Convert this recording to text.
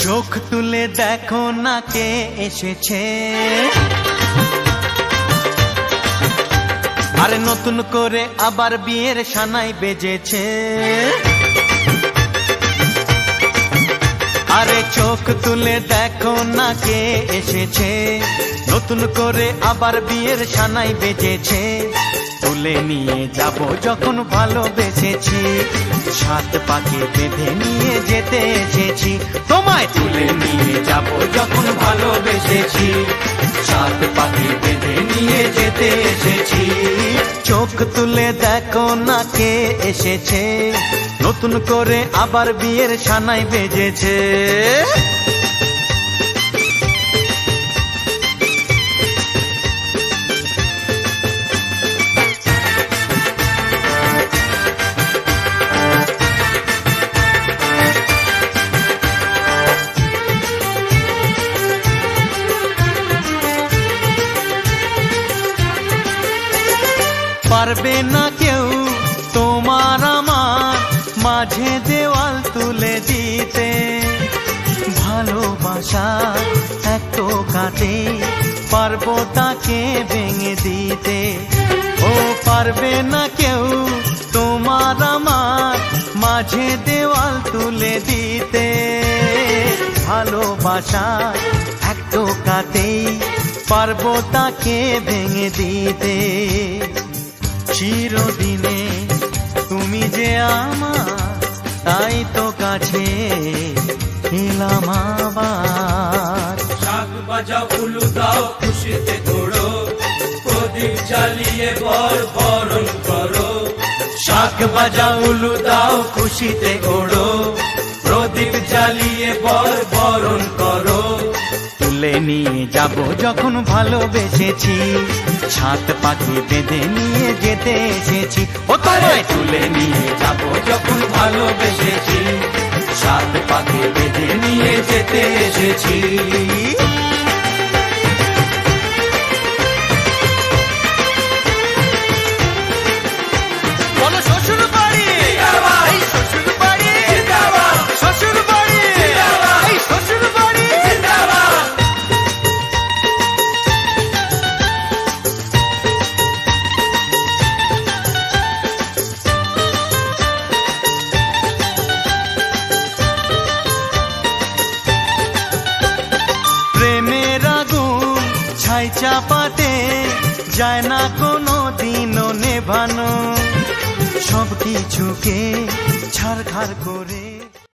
চোখ তুলে দেখো না কে এসেছে, আরে নতুন করে আবার বিয়ের সানাই বেজেছে। আরে চোখ তুলে দেখো না কে এসেছে, নতুন করে আবার বিয়ের সানাই বেজেছে। তুলে নিয়ে যাব যখন ভালোবেসেছি, সাত পাকে বেঁধে নিয়ে যেতে এসেছি। তোমায় তুলে নিয়ে যাব যখন ভালোবেসেছি, সাত পাকে বেঁধে নিয়ে যেতে এসেছি। চোখ তুলে দেখো না কে এসেছে, নতুন করে আবার বিয়ের সানাই বেজেছে। পারবে না কেউ তোমার আমার মাঝে দেওয়াল তুলে দিতে, ভালোবাসা এত কাটে পারবো তাকে ভেঙে দিতে। ও পারবে না কেউ তোমার আমার মাঝে দেওয়াল তুলে দিতে, ভালোবাসা এত কাটে পারবো তাকে ভেঙে দিতে। চিরদিনে তুমি যে আমার, তাই তো কাছে এলাম আবার। শাক বাজাও উলু দাও খুশিতে দৌড়ো, প্রদীপ জ্বালিয়ে বর বরণ করো। শাক বাজাও উলু দাও খুশিতে ওড়ো, প্রদীপ জ্বালিয়ে বর বরণ করো। তুলে নিয়ে যাব যখন ভালোবেসেছি, সাত পাখি বেঁধে নিয়ে যেতে এসেছি। ও তোমায় তুলে নিয়ে যাব যখন ভালোবেসেছি, সাত পাখি বেঁধে নিয়ে যেতে এসেছি। বলো শ্বশুর বাড়ি, এই শ্বশুর বাড়ি, শ্বশুর বাড়ি, এই শ্বশুর বাড়ি। প্রেমের আগুন ছাই চাপাতে যায় না কোনো দিনও নেভানো, সব কিছুকে ছারখার করে।